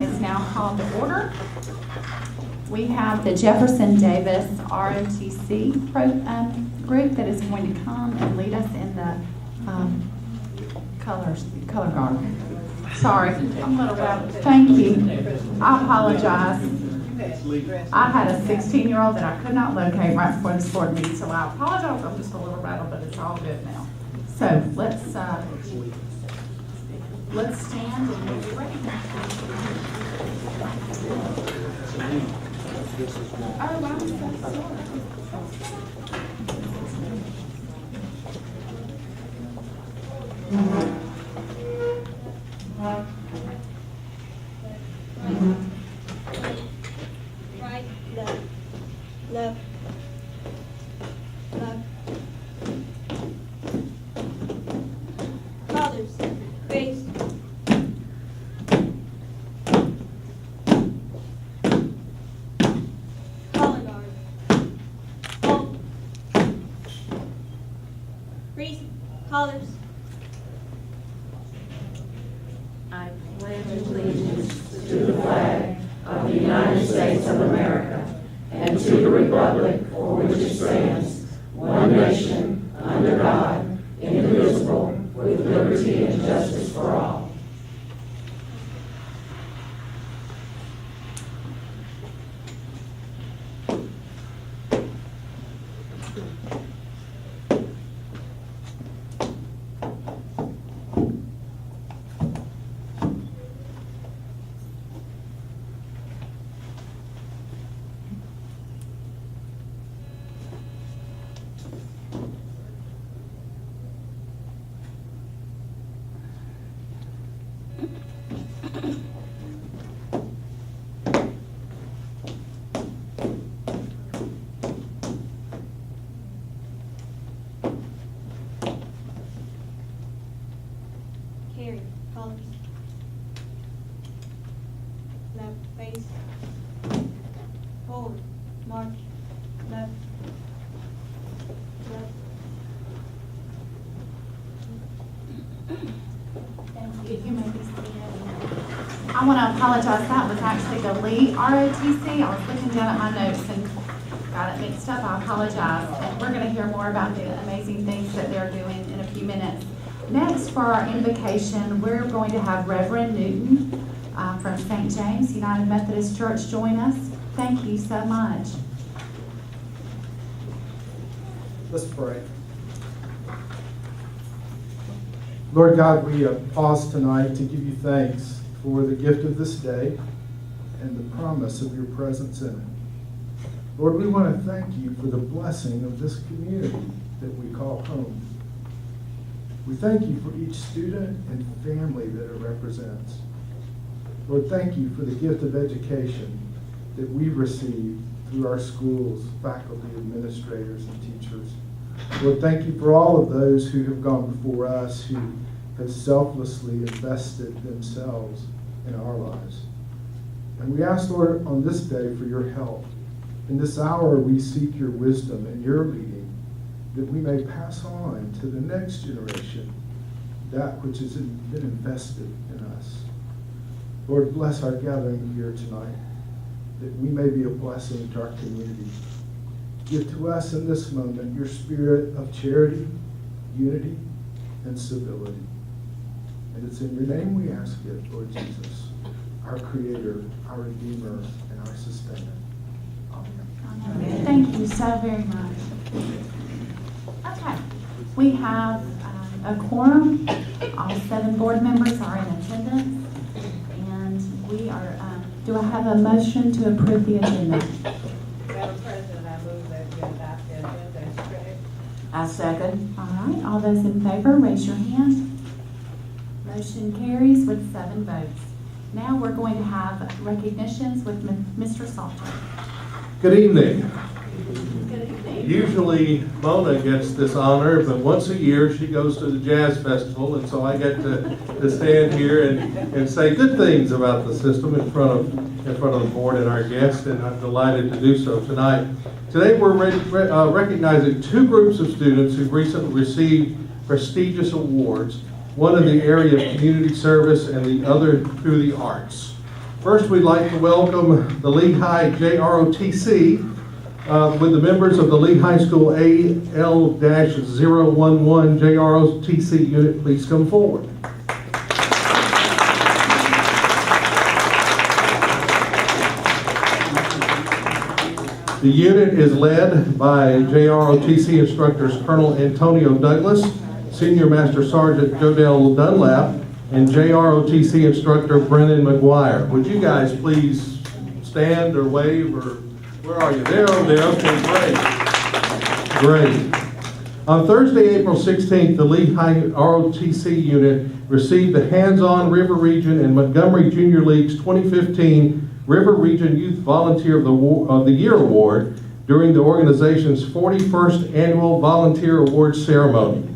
Is now called to order. We have the Jefferson Davis ROTC group that is going to come and lead us in the color guard. Sorry, I'm a little rattled. Thank you. I apologize. I had a 16-year-old that I could not locate right before this board meeting, so I apologize. I'm just a little rattled, but it's all good now. So let's stand and we'll be ready. Oh, I'm so sorry. Right, left, left, left. Fathers, face. Collar guard. Hold. Freeze. Collars. I pledge allegiance to the flag of the United States of America and to the republic for which it stands, one nation, under God, indivisible, with liberty and justice for all. Carry. Collars. Left, face. Forward. March. Left. Left. Thank you. You may be seated. I want to apologize. That was actually the Lee ROTC. I was looking down at my notes and got it mixed up. I apologize. And we're going to hear more about the amazing things that they're doing in a few minutes. Next, for our invocation, we're going to have Reverend Newton from St. James United Methodist Church join us. Thank you so much. Let's pray. Lord God, we pause tonight to give you thanks for the gift of this day and the promise of your presence in it. Lord, we want to thank you for the blessing of this community that we call home. We thank you for each student and family that it represents. Lord, thank you for the gift of education that we've received through our schools, faculty, administrators, and teachers. Lord, thank you for all of those who have gone before us, who have selflessly invested themselves in our lives. And we ask, Lord, on this day for your help. In this hour, we seek your wisdom and your leading, that we may pass on to the next generation that which has been invested in us. Lord, bless our gathering here tonight, that we may be a blessing to our community. Give to us in this moment your spirit of charity, unity, and civility. And it's in your name we ask it, Lord Jesus, our Creator, our Redeemer, and our Sustainer. Amen. Amen. Thank you so very much. Okay, we have a quorum. All 7 board members are in attendance, and we are. Do I have a motion to approve the agenda? Madam President, I move that we adopt the agenda as printed. I second. All right, all those in favor, raise your hand. Motion carries with 7 votes. Now we're going to have recognitions with Mr. Salter. Good evening. Good evening. Usually Mona gets this honor, but once a year she goes to the Jazz Festival, and so I get to stand here and say good things about the system in front of the board and our guests, and I'm delighted to do so tonight. Today we're recognizing 2 groups of students who recently received prestigious awards, one in the area of community service and the other through the arts. First, we'd like to welcome the Lehigh JROTC with the members of the Lehigh School AL-011 JROTC unit. Please come forward. The unit is led by JROTC instructors Colonel Antonio Douglas, Senior Master Sergeant Jodell Dunlap, and JROTC instructor Brennan McGuire. Would you guys please stand or wave, or where are you? There, over there. Okay, great. Great. On Thursday, April 16th, the Lehigh ROTC unit received the Hands-On River Region and Montgomery Junior League's 2015 River Region Youth Volunteer of the Year Award during the organization's 41st Annual Volunteer Awards Ceremony.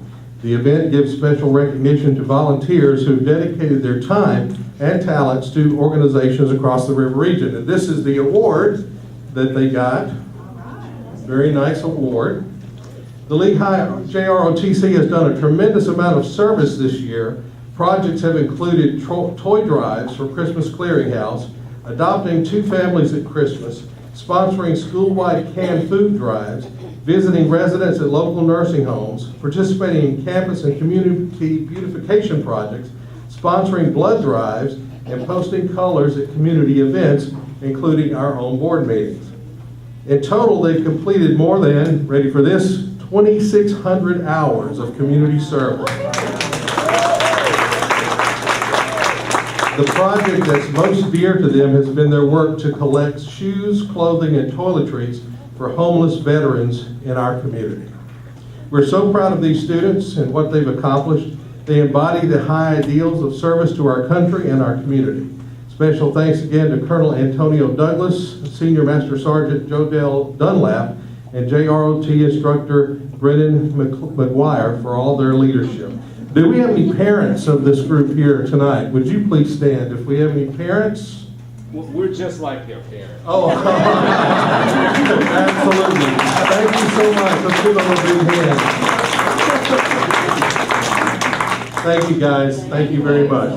The event gives special recognition to volunteers who've dedicated their time and talents to organizations across the river region. And this is the award that they got. Very nice award. The Lehigh JROTC has done a tremendous amount of service this year. Projects have included toy drives for Christmas Clearinghouse, adopting 2 families at Christmas, sponsoring school-wide canned food drives, visiting residents at local nursing homes, participating in campus and community beautification projects, sponsoring blood drives, and posting colors at community events, including our own board meetings. In total, they've completed more than, ready for this, 2,600 hours of community service. The project that's most dear to them has been their work to collect shoes, clothing, and toiletries for homeless veterans in our community. We're so proud of these students and what they've accomplished. They embody the high ideals of service to our country and our community. Special thanks again to Colonel Antonio Douglas, Senior Master Sergeant Jodell Dunlap, and JROT instructor Brennan McGuire for all their leadership. Do we have any parents of this group here tonight? Would you please stand if we have any parents? We're just like your parents. Oh, absolutely. Thank you so much. Let's give them a big hand. Thank you, guys. Thank you very much.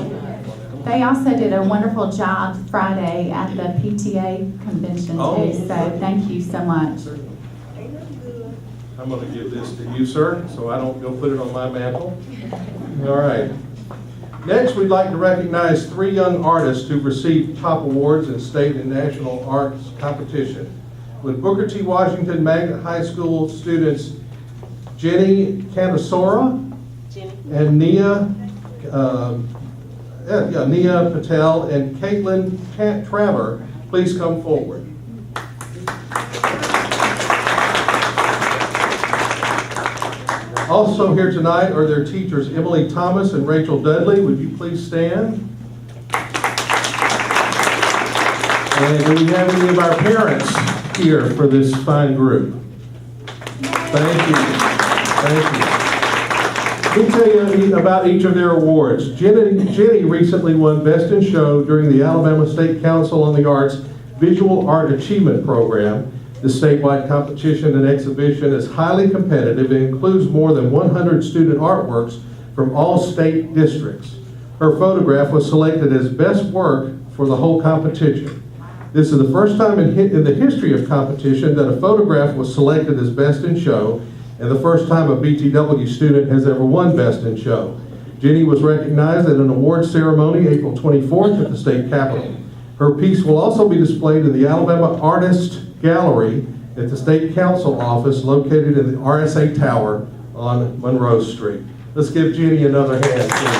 They also did a wonderful job Friday at the PTA convention too, so thank you so much. I'm going to give this to you, sir, so I don't go put it on my mantle. All right. Next, we'd like to recognize 3 young artists who've received top awards in state and national arts competition. With Booker T. Washington Magnet High School students Jenny Cantasora and Nia Patel and Caitlin Traver, please come forward. Also here tonight are their teachers, Emily Thomas and Rachel Dudley. Would you please stand? And do we have any of our parents here for this fine group? Thank you. Thank you. Let me tell you about each of their awards. Jenny recently won Best in Show during the Alabama State Council on the Arts Visual Art Achievement Program. The statewide competition and exhibition is highly competitive and includes more than 100 student artworks from all state districts. Her photograph was selected as best work for the whole competition. This is the first time in the history of competition that a photograph was selected as best in show, and the first time a BTW student has ever won best in show. Jenny was recognized at an award ceremony April 24th at the state capitol. Her piece will also be displayed in the Alabama Artist Gallery at the State Council office located in the RSA Tower on Monroe Street. Let's give Jenny another hand, please.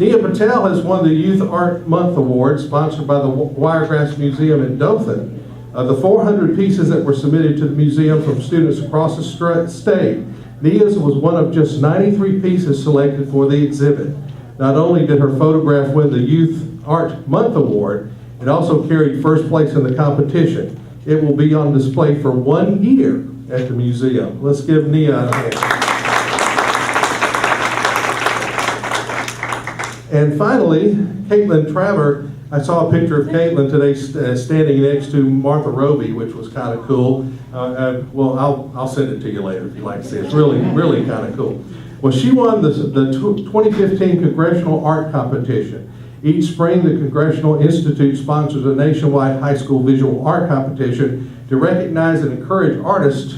Nia Patel has won the Youth Art Month Award sponsored by the Wiregrass Museum in Dothan. The 400 pieces that were submitted to the museum from students across the state, Nia's was one of just 93 pieces selected for the exhibit. Not only did her photograph win the Youth Art Month Award, it also carried first place in the competition. It will be on display for 1 year at the museum. Let's give Nia a hand. And finally, Caitlin Traver. I saw a picture of Caitlin today standing next to Martha Roby, which was kind of cool. Well, I'll send it to you later if you like to see it. It's really, really kind of cool. Well, she won the 2015 Congressional Art Competition. Each spring, the Congressional Institute sponsors a nationwide high school visual art competition to recognize and encourage artists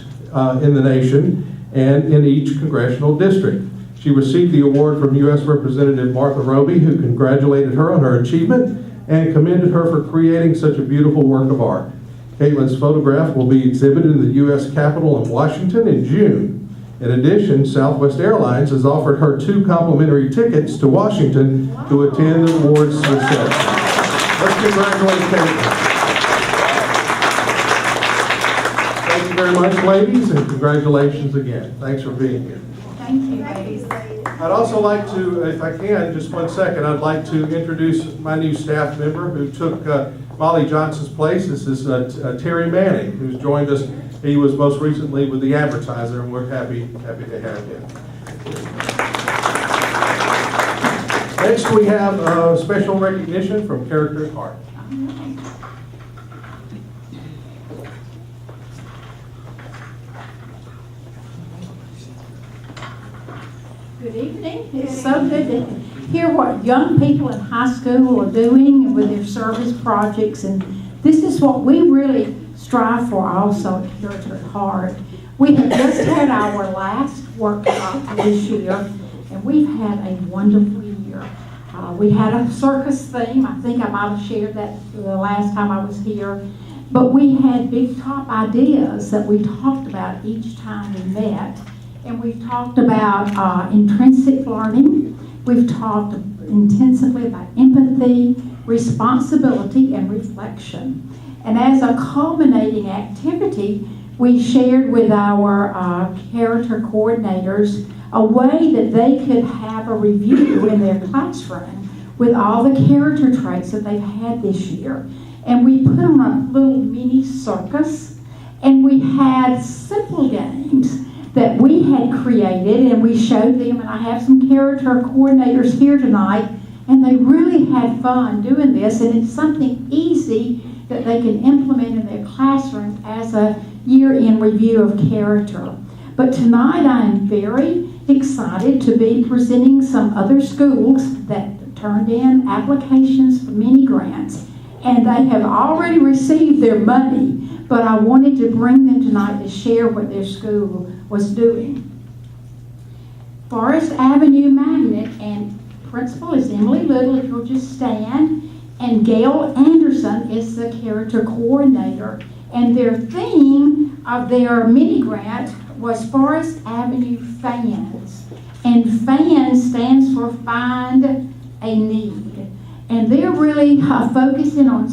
in the nation and in each congressional district. She received the award from U.S. Representative Martha Roby, who congratulated her on her achievement and commended her for creating such a beautiful work of art. Caitlin's photograph will be exhibited in the U.S. Capitol in Washington in June. In addition, Southwest Airlines has offered her 2 complimentary tickets to Washington to attend the awards reception. Let's congratulate Caitlin. Thank you very much, ladies, and congratulations again. Thanks for being here. Thank you, ladies. I'd also like to, if I can, just 1 second, I'd like to introduce my new staff member who took Molly Johnson's place. This is Terry Manning, who's joined us. He was most recently with the Advertiser, and we're happy to have him. Next, we have a special recognition from Character and Heart. Good evening. It's so good to hear what young people in high school are doing with their service projects, and this is what we really strive for also at Character at Heart. We have just had our last workshop this year, and we've had a wonderful year. We had a circus theme. I think I might have shared that the last time I was here. But we had big top ideas that we talked about each time we met. And we've talked about intrinsic learning. We've talked intensively about empathy, responsibility, and reflection. And as a culminating activity, we shared with our character coordinators a way that they could have a review in their classroom with all the character traits that they've had this year. And we put on a little mini circus, and we had simple games that we had created, and we showed them, and I have some character coordinators here tonight, and they really had fun doing this, and it's something easy that they can implement in their classroom as a year-end review of character. But tonight I am very excited to be presenting some other schools that turned in applications for mini grants, and they have already received their money, but I wanted to bring them tonight to share what their school was doing. Forest Avenue Magnet and principal is Emily Little, if you'll just stand, and Gail Anderson is the character coordinator, and their theme of their mini grant was Forest Avenue Fans, and FANS stands for Find a Need, and they're really focusing on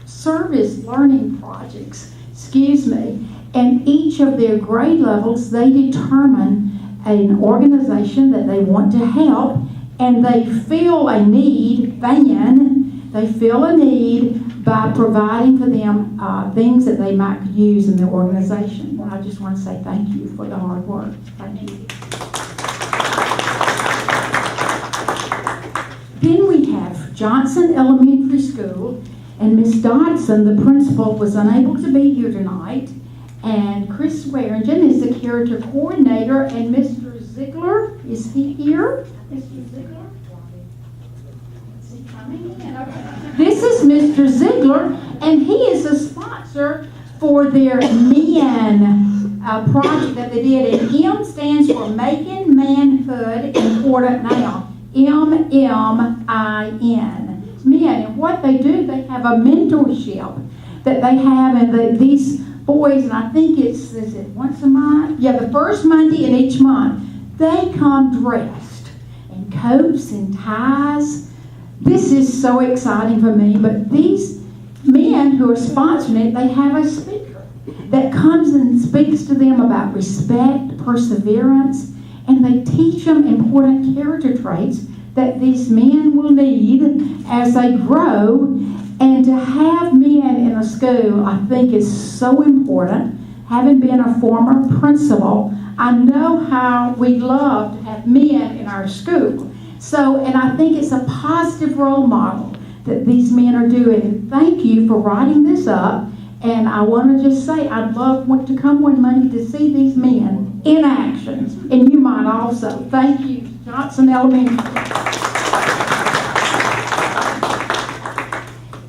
service learning projects, and each of their grade levels they determine an organization that they want to help, and they feel a need, they feel a need by providing for them things that they might use in their organization. And I just want to say thank you for the hard work. Thank you. Then we have Johnson Elementary School, and Miss Dotson, the principal, was unable to be here tonight, and Chris Swearingen is the character coordinator, and Mr. Ziegler, is he here? Mr. Ziegler? Is he coming in? Okay. This is Mr. Ziegler, and he is a sponsor for their MEN project that they did, and M stands for Making Manhood Important Now. M-M-I-N. Men, and what they do, they have a mentorship that they have, and these boys, and I think is it once a month? Yeah, the first Monday in each month, they come dressed in coats and ties. This is so exciting for me, but these men who are sponsoring it, they have a speaker that comes and speaks to them about respect, perseverance, and they teach them important character traits that these men will need as they grow. And to have men in a school, I think, is so important. Having been a former principal, I know how we love to have men in our school. So, and I think it's a positive role model that these men are doing. And thank you for writing this up. And I want to just say, I'd love to come one Monday to see these men in action, and you might also. Thank you, Dotson Elementary.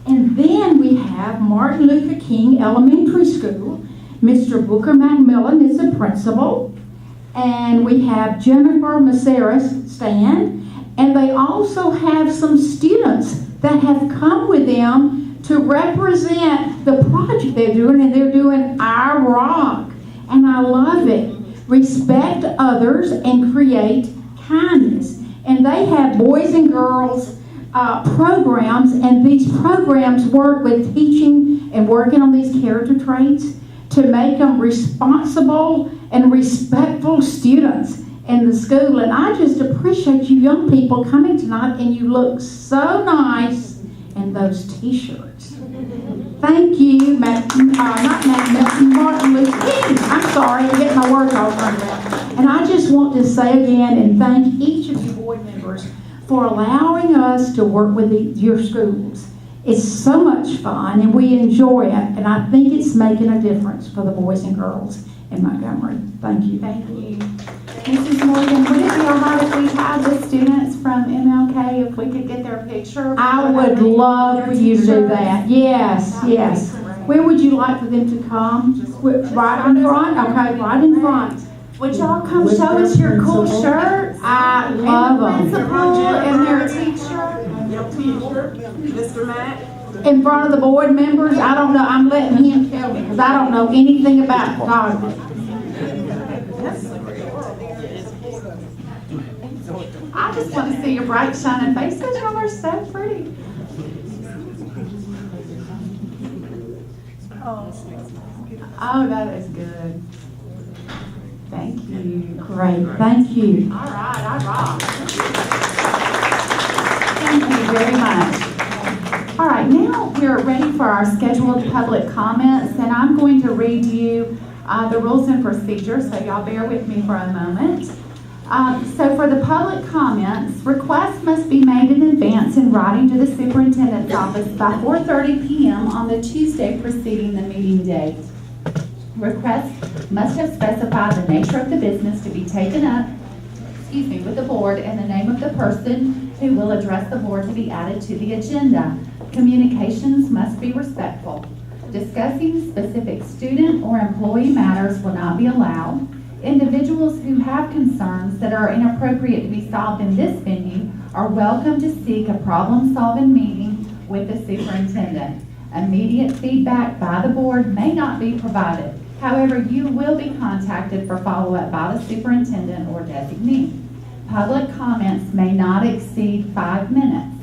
And then we have Martin Luther King Elementary School. Mr. Booker McMillan is the principal. And we have Jennifer Maceras stand. And they also have some students that have come with them to represent the project they're doing. And they're doing Our Rock. And I love it. Respect others and create kindness. And they have boys and girls programs, and these programs work with teaching and working on these character traits to make them responsible and respectful students in the school. And I just appreciate you young people coming tonight, and you look so nice in those t-shirts. Thank you, Martin Luther King. I'm sorry, I'm getting my words all turned around. And I just want to say again and thank each of you board members for allowing us to work with your schools. It's so much fun and we enjoy it, and I think it's making a difference for the boys and girls in Montgomery. Thank you. Thank you. Mrs. Morgan, would it be all right if we had the students from MLK, if we could get their picture? I would love for you to do that. Yes, yes. Where would you like for them to come? Right in front? Okay, right in front. Would y'all come show us your cool shirts? I love And the them. principal and their teacher? Mr. Matt? In front of the board members, I don't know, I'm letting him tell me, because I don't know anything about photography. I just want to see your bright shining faces. Y'all are so pretty. Oh, that is good. Thank you. Great, thank you. All right, I rock. Thank you very much. All right, now we're ready for our scheduled public comments, and I'm going to read you the rules and procedures, so y'all bear with me for a moment. So for the public comments, requests must be made in advance in writing to the superintendent's office by 4:30 p.m. on the Tuesday preceding the meeting date. Requests must have specified the nature of the business to be taken up, with the board and the name of the person who will address the board to be added to the agenda. Communications must be respectful. Discussing specific student or employee matters will not be allowed. Individuals who have concerns that are inappropriate to be solved in this venue are welcome to seek a problem-solving meeting with the superintendent. Immediate feedback by the board may not be provided. However, you will be contacted for follow-up by the superintendent or designee. Public comments may not exceed 5 minutes.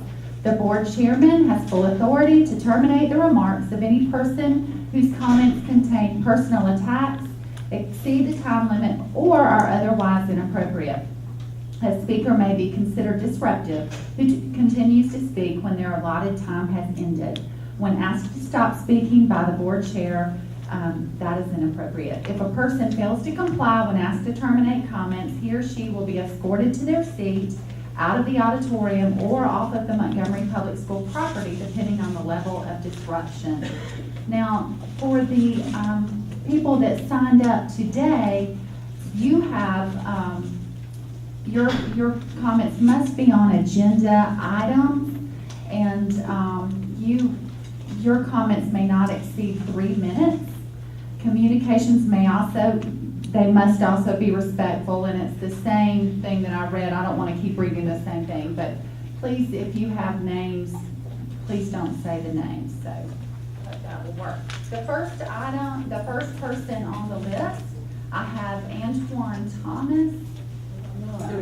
The board chairman has full authority to terminate the remarks of any person whose comments contain personal attacks, exceed the time limit, or are otherwise inappropriate. A speaker may be considered disruptive who continues to speak when their allotted time has ended. When asked to stop speaking by the board chair, that is inappropriate. If a person fails to comply when asked to terminate comments, he or she will be escorted to their seat, out of the auditorium, or off of the Montgomery Public School property, depending on the level of disruption. Now, for the people that signed up today, you have, your comments must be on agenda items, and your comments may not exceed 3 minutes. Communications they must also be respectful, and it's the same thing that I read. I don't want to keep reading the same thing, but please, if you have names, please don't say the names, so that will work. The first item, the first person on the list, I have Antoine Thomas.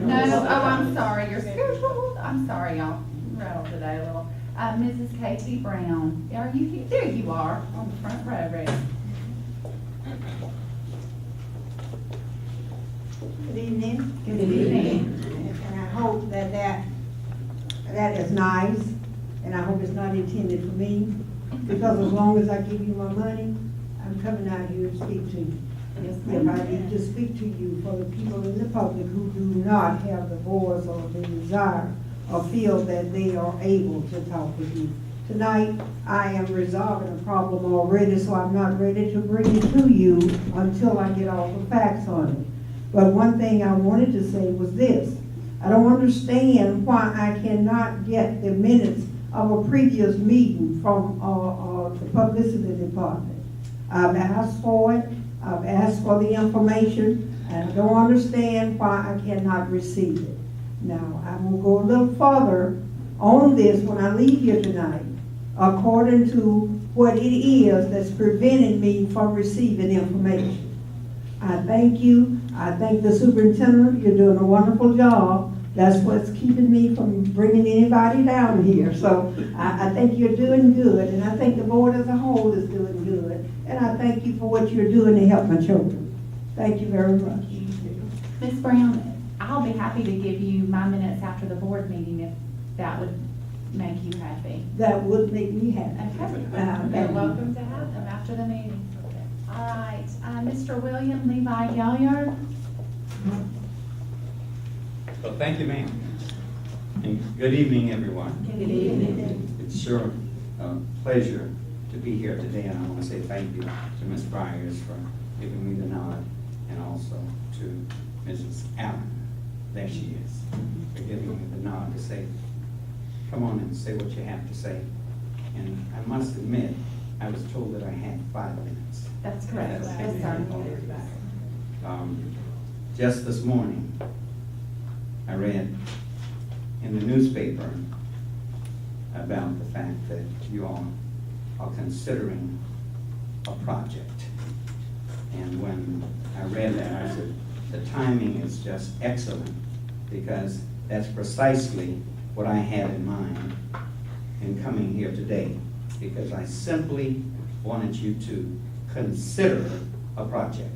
No, oh, I'm sorry, you're scheduled. I'm sorry, y'all. I'm rattled today a little. Mrs. Katie Brown. Are you here? There you are, on the front row, ready. Good evening. Good evening. And I hope that is nice, and I hope it's not intended for me, because as long as I give you my money, I'm coming out here to speak to you. Yes, If ma'am. I need to speak to you for the people in the public who do not have the voice or the desire or feel that they are able to talk with you. Tonight, I am resolving a problem already, so I'm not ready to bring it to you until I get all the facts on it. But one thing I wanted to say was this. I don't understand why I cannot get the minutes of a previous meeting from the publicity department. I've asked for it, I've asked for the information, and I don't understand why I cannot receive it. Now, I will go a little further on this when I leave here tonight, according to what it is that's preventing me from receiving information. I thank you. I thank the superintendent. You're doing a wonderful job. That's what's keeping me from bringing anybody down here. So I think you're doing good, and I think the board as a whole is doing good. And I thank you for what you're doing to help my children. Thank you very much. Ms. Brown, I'll be happy to give you my minutes after the board meeting if that would make you happy. That would make me happy. Okay. thank You're you. welcome to have them after the meeting. All right, Mr. William Levi Gailliard. Well, thank you, ma'am. And good evening, everyone. Good evening. It's sure a pleasure to be here today, and I want to say thank you to Ms. Byers for giving me the nod, and also to Mrs. Allen, there she is, for giving me the nod to say, come on and say what you have to say. And I must admit, I was told that I had 5 minutes. That's correct. Yes, sir. Just this morning, I read in the newspaper about the fact that you all are considering a project. And when I read that, I said, the timing is just excellent, because that's precisely what I had in mind in coming here today, because I simply wanted you to consider a project.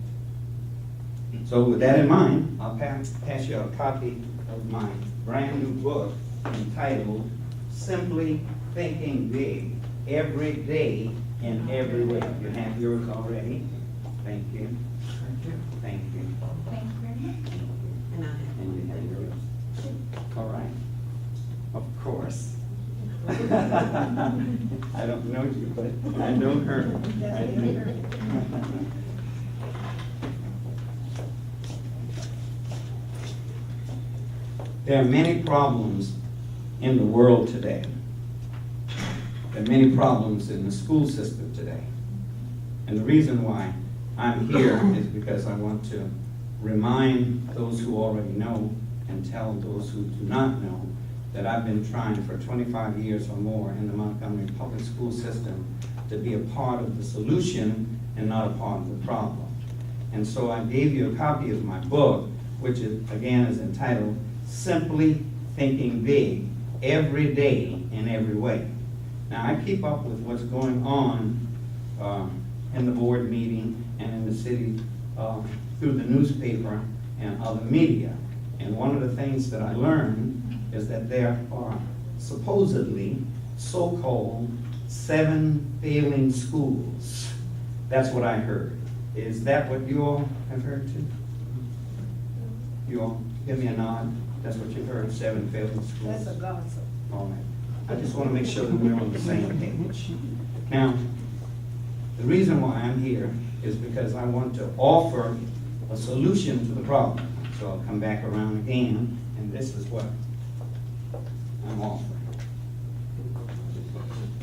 So with that in mind, I'll pass you a copy of my brand new book entitled Simply Thinking Big, Every Day in Every Way. You have yours already. Thank you. Thank you. Thank you. Thank you very much. And you have yours. All right. Of course. I don't know you, but I know her. I know her. There are many problems in the world today. There are many problems in the school system today. And the reason why I'm here is because I want to remind those who already know and tell those who do not know that I've been trying for 25 years or more in the Montgomery public school system to be a part of the solution and not a part of the problem. And so I gave you a copy of my book, which is, again, is entitled Simply Thinking Big, Every Day in Every Way. Now, I keep up with what's going on in the board meeting and in the city through the newspaper and other media. And one of the things that I learned is that there are supposedly so-called 7 failing schools. That's what I heard. Is that what you all have heard too? You all give me a nod. That's what you heard, 7 failing schools. That's a gossip. All right. I just want to make sure that we're on the same page. Now, the reason why I'm here is because I want to offer a solution to the problem. So I'll come back around again, and this is what I'm offering.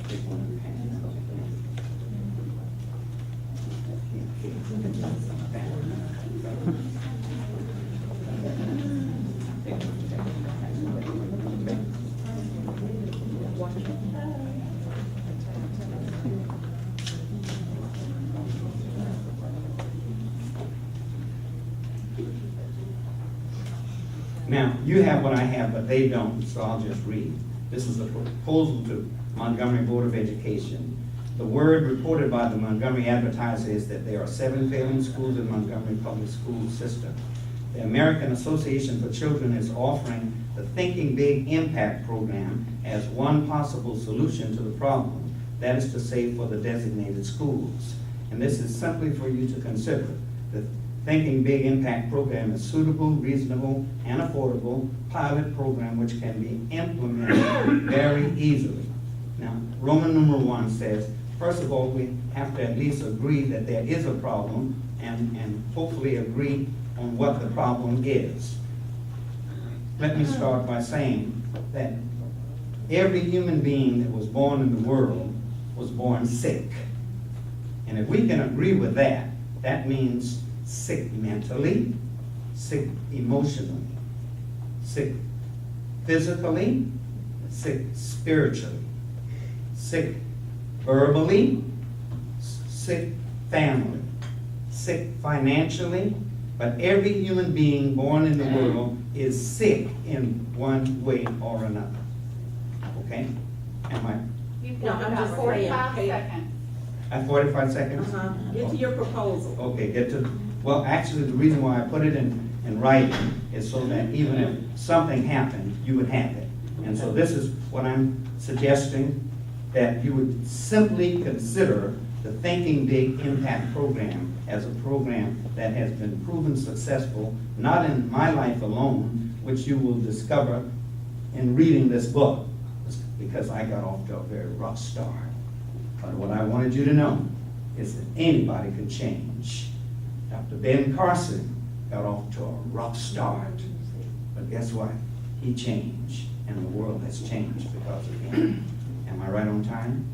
Take one of your hands. Now, you have what I have, but they don't, so I'll just read. This is a proposal to Montgomery Board of Education. The word reported by the Montgomery Advertiser is that there are 7 failing schools in Montgomery public school system. The American Association for Children is offering the Thinking Big Impact Program as one possible solution to the problem. That is to say, for the designated schools. And this is simply for you to consider. The Thinking Big Impact Program is suitable, reasonable, and affordable pilot program which can be implemented very easily. Now, Roman numeral 1 says, first of all, we have to at least agree that there is a problem and hopefully agree on what the problem is. Let me start by saying that every human being that was born in the world was born sick. And if we can agree with that, that means sick mentally, sick emotionally, sick physically, sick spiritually, sick verbally, sick family, sick financially, but every human being born in the world is sick in one way or another. Okay? Am I? You've No, got I'm about just saying, 45 okay. seconds. At 45 seconds? Get to your proposal. Okay, well, actually, the reason why I put it in writing is so that even if something happened, you would have it. And so this is what I'm suggesting, that you would simply consider the Thinking Big Impact Program as a program that has been proven successful, not in my life alone, which you will discover in reading this book, because I got off to a very rough start. But what I wanted you to know is that anybody can change. Dr. Ben Carson got off to a rough start, but guess what? He changed, and the world has changed because of him. Am I right on time?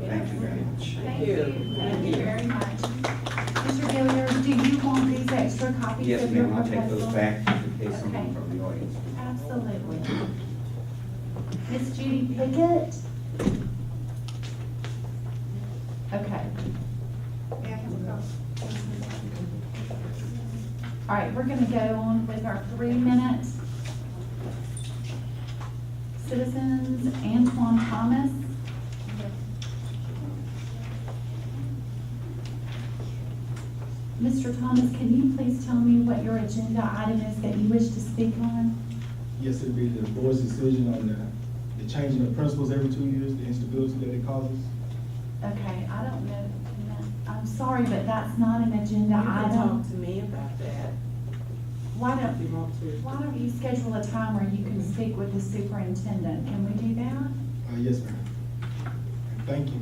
Thank you very much. Thank you. Thank you very much. Mr. Gailliard, do you want these extra copies Yes, of your ma'am, I'll proposal? take those back in case someone Okay. from the audience. Absolutely. Miss Judy Pickett? Okay. All right, we're gonna go on with our 3 minutes. Citizens, Antoine Thomas. Mr. Thomas, can you please tell me what your agenda item is that you wish to speak on? Yes, it'd be the board's decision on the changing of principles every 2 years, the instability that it causes. Okay, I don't know, I'm sorry, but that's not an agenda You can item. talk to me about that Why if don't, you want to. why don't you schedule a time where you can speak with the superintendent? Can we do that? Yes, ma'am. Thank you.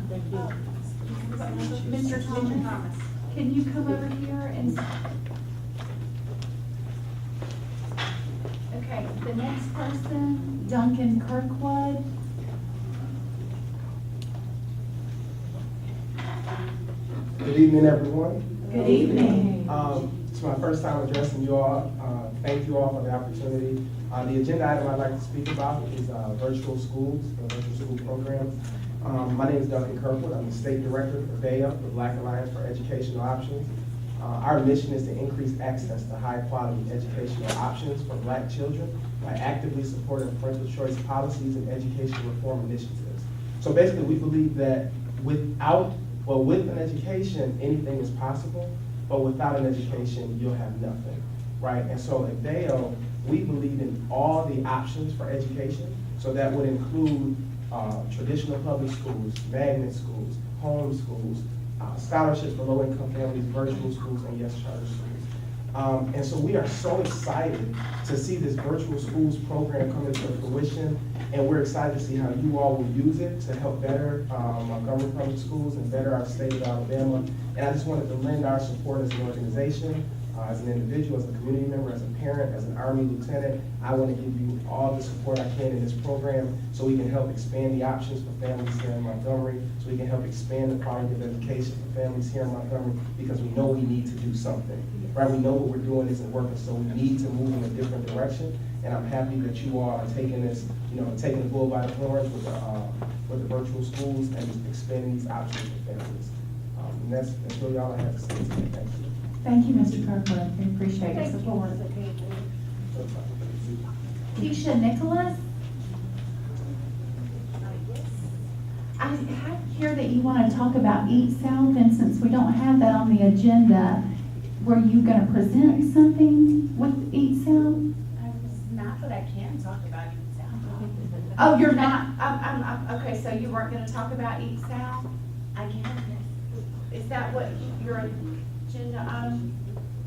Thank you. Mr. Thomas, can you come over here and? Okay, the next person, Duncan Kirkwood. Good evening, everyone. Good evening. It's my first time addressing you all. Thank you all for the opportunity. The agenda item I'd like to speak about is virtual schools, the virtual school program. My name is Duncan Kirkwood. I'm the state director for VEA, the Black Alliance for Educational Options. Our mission is to increase access to high-quality educational options for Black children by actively supporting parental choice policies and education reform initiatives. So basically, we believe that with an education, anything is possible, but without an education, you'll have nothing, right? And so at VEA, we believe in all the options for education. So that would include traditional public schools, magnet schools, home schools, scholarships for low-income families, virtual schools, and yes, charter schools. And so we are so excited to see this virtual schools program come into fruition, and we're excited to see how you all will use it to help better Montgomery Public Schools and better our state of Alabama. And I just wanted to lend our support as an organization, as an individual, as a community member, as a parent, as an Army lieutenant. I want to give you all the support I can in this program so we can help expand the options for families here in Montgomery, so we can help expand the quality of education for families here in Montgomery, because we know we need to do something, right? We know what we're doing isn't working, so we need to move in a different direction. And I'm happy that you all are taking this, taking the bull by the horns with the virtual schools and just expanding these options for families. And that's really all I have to say today. Thank you. Thank you, Mr. Kirkwood. We appreciate your support. Keisha Nicholas? I have here that you want to talk about Eat South, and since we don't have that on the agenda, were you going to present something with Eat South? Not that I can talk about Eat South. Oh, you're not? Okay, so you weren't going to talk about Eat South? I can, yes. Is that what your agenda item?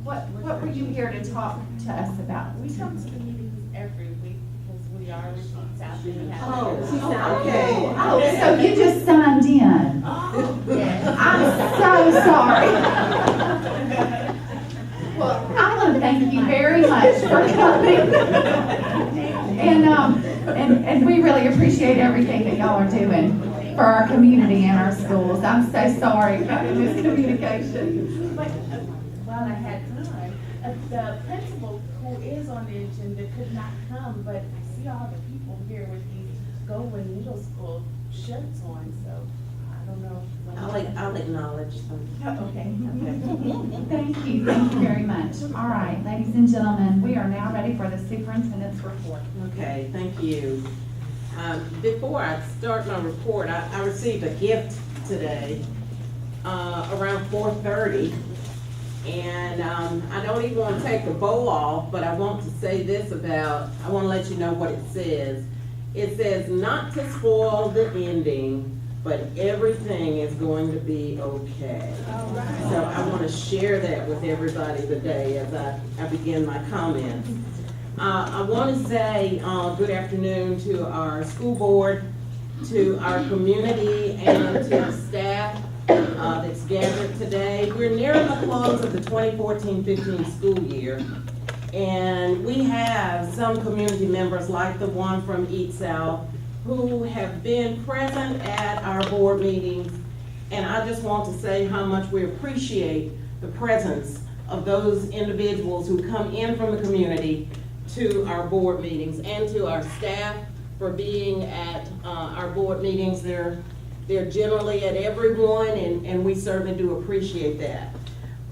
What were you here to talk to us about? We come to the meetings every week because we are with Eat South and we have. Okay. Oh, so you just signed in? Oh, yes. I'm so sorry. thank you very much for coming. And we really appreciate everything that y'all are doing for our community and our schools. I'm so sorry about the miscommunication. But while I had time, the principal who is on the agenda could not come, but I see all the people here with these Goodwyn Middle School shirts on, so I don't know. I'll acknowledge them. Okay. Thank you very much. All right, ladies and gentlemen, we are now ready for the superintendent's report. Okay, thank you. Before I start my report, I received a gift today around 4:30. And I don't even want to take the bow off, but I want to say this I want to let you know what it says. It says, not to spoil the ending, but everything is going to be okay. So I want to share that with everybody today as I begin my comments. I want to say good afternoon to our school board, to our community, and to the staff that's gathered today. We're nearing the close of the 2014-15 school year, and we have some community members like the one from East South who have been present at our board meetings, and I just want to say how much we appreciate the presence of those individuals who come in from the community to our board meetings, and to our staff for being at our board meetings. They're generally at every one, and we certainly do appreciate that.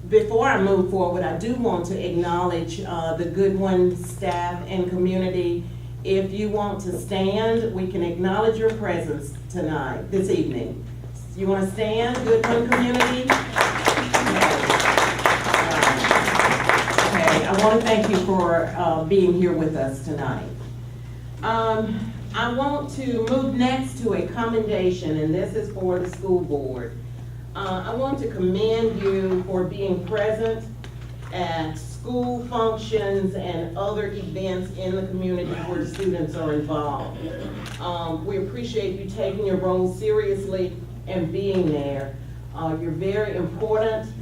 Before I move forward, I do want to acknowledge the Goodwyn staff and community. If you want to stand, we can acknowledge your presence tonight, this evening. You want to stand, Goodwyn community? Okay, I want to thank you for being here with us tonight. I want to move next to a commendation, and this is for the school board. I want to commend you for being present at school functions and other events in the community where students are involved. We appreciate you taking your role seriously and being there. You're very important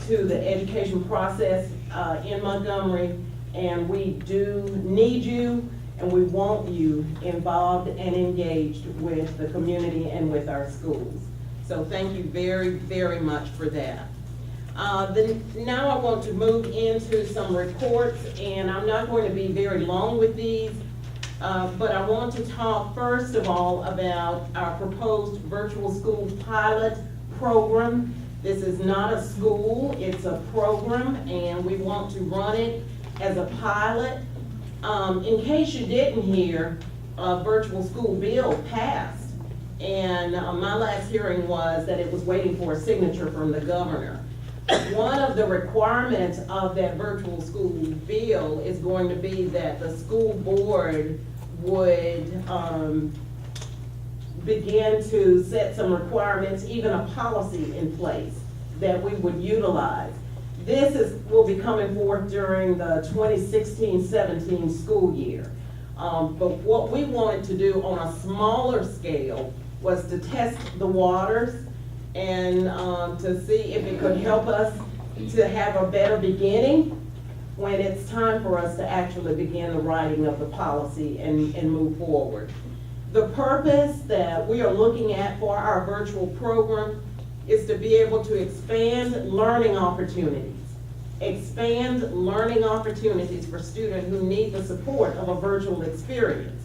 to the education process in Montgomery, and we do need you, and we want you involved and engaged with the community and with our schools. So thank you very, very much for that. Now I want to move into some reports, and I'm not going to be very long with these, but I want to talk first of all about our proposed virtual school pilot program. This is not a school, it's a program, and we want to run it as a pilot. In case you didn't hear, a virtual school bill passed, and my last hearing was that it was waiting for a signature from the governor. One of the requirements of that virtual school bill is going to be that the school board would begin to set some requirements, even a policy in place that we would utilize. This will be coming forth during the 2016-17 school year. But what we wanted to do on a smaller scale was to test the waters and to see if it could help us to have a better beginning when it's time for us to actually begin the writing of the policy and move forward. The purpose that we are looking at for our virtual program is to be able to expand learning opportunities. Expand learning opportunities for students who need the support of a virtual experience.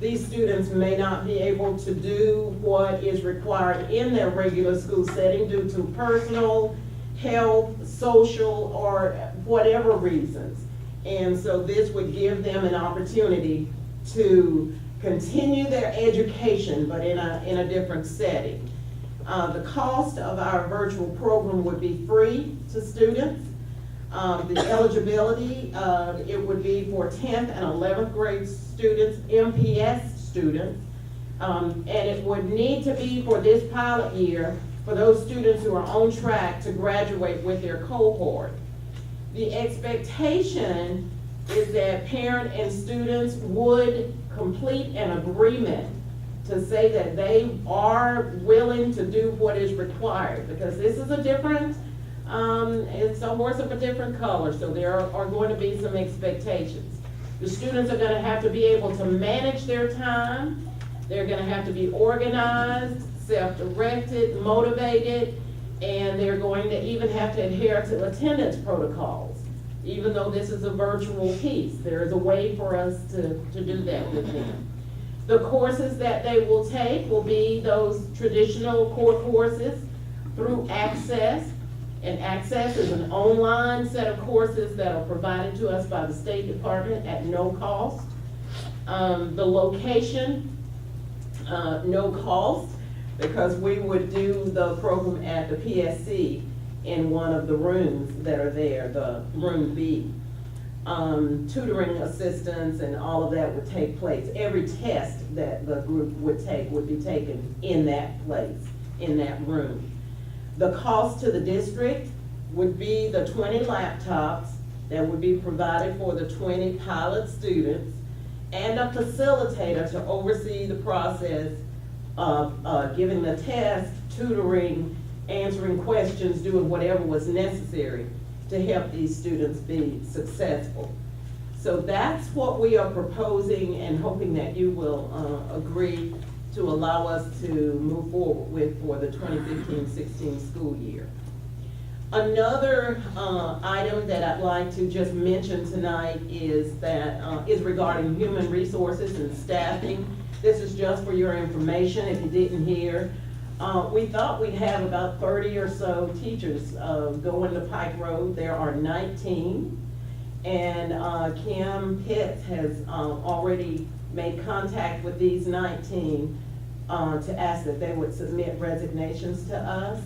These students may not be able to do what is required in their regular school setting due to personal, health, social, or whatever reasons. And so this would give them an opportunity to continue their education, but in a different setting. The cost of our virtual program would be free to students. The eligibility, it would be for 10th and 11th grade students, MPS students, and it would need to be for this pilot year for those students who are on track to graduate with their cohort. The expectation is that parent and students would complete an agreement to say that they are willing to do what is required, because this is a different It's a horse of a different color, so there are going to be some expectations. The students are gonna have to be able to manage their time. They're gonna have to be organized, self-directed, motivated, and they're going to even have to adhere to attendance protocols. Even though this is a virtual piece, there is a way for us to do that with them. The courses that they will take will be those traditional core courses through Access. And Access is an online set of courses that are provided to us by the State Department at no cost. The location, no cost, because we would do the program at the PSC in one of the rooms that are there, the room B. Tutoring assistance and all of that would take place. Every test that the group would take would be taken in that place, in that room. The cost to the district would be the 20 laptops that would be provided for the 20 pilot students and a facilitator to oversee the process of giving the test, tutoring, answering questions, doing whatever was necessary to help these students be successful. So that's what we are proposing and hoping that you will agree to allow us to move forward with for the 2015-16 school year. Another item that I'd like to just mention tonight is that is regarding human resources and staffing. This is just for your information if you didn't hear. We thought we'd have about 30 or so teachers going to Pike Road. There are 19. And Kim Pitts has already made contact with these 19 to ask that they would submit resignations to us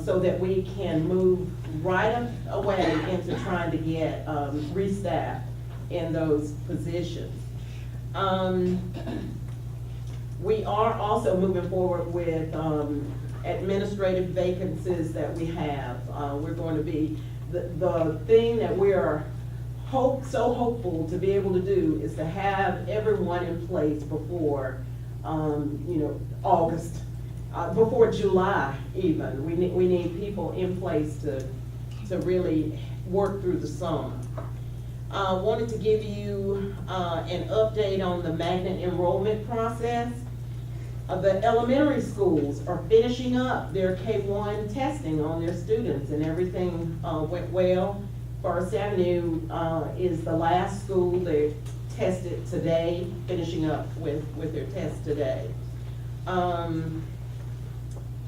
so that we can move right away into trying to get restaffed in those positions. We are also moving forward with administrative vacancies that we have. We're going to be, the thing that we are so hopeful to be able to do is to have everyone in place before, August, before July even. We need people in place to really work through the summer. Wanted to give you an update on the magnet enrollment process. The elementary schools are finishing up their K-1 testing on their students and everything went well. First Avenue is the last school. They tested today, finishing up with their test today. Our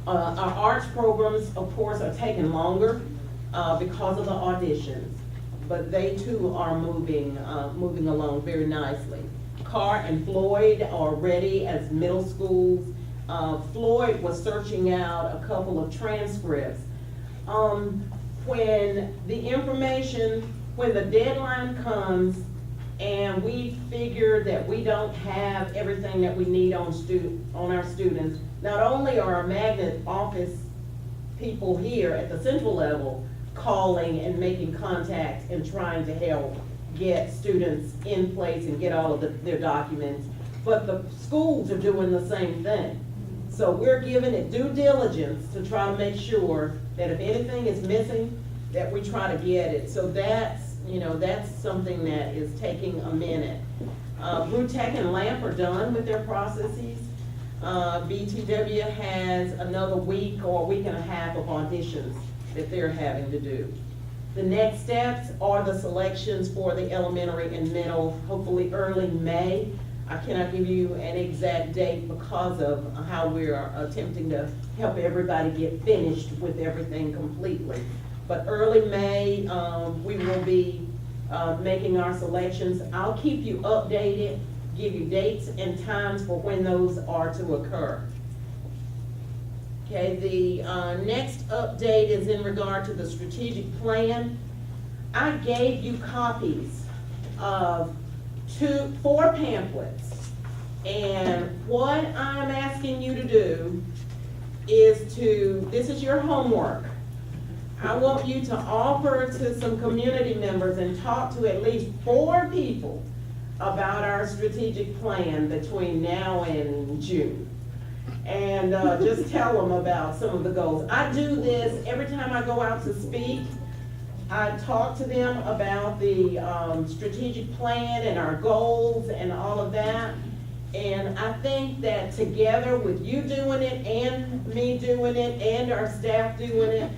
arts programs, of course, are taking longer because of the auditions, but they too are moving along very nicely. Carr and Floyd are ready as middle schools. Floyd was searching out a couple of transcripts. When the deadline comes and we figure that we don't have everything that we need on our students, not only are our magnet office people here at the central level calling and making contact and trying to help get students in place and get all of their documents, but the schools are doing the same thing. So we're giving it due diligence to try to make sure that if anything is missing, that we try to get it. So that's something that is taking a minute. Brewtech and Lamp are done with their processes. BTW has another week or a week and a half of auditions that they're having to do. The next steps are the selections for the elementary and middle, hopefully early May. I cannot give you an exact date because of how we're attempting to help everybody get finished with everything completely. But early May, we will be making our selections. I'll keep you updated, give you dates and times for when those are to occur. Okay, the next update is in regard to the strategic plan. I gave you copies of 4 pamphlets, and what I'm asking you to do is this is your homework. I want you to offer to some community members and talk to at least 4 people about our strategic plan between now and June. and just tell them about some of the goals. I do this every time I go out to speak. I talk to them about the strategic plan and our goals and all of that. And I think that together with you doing it and me doing it and our staff doing it,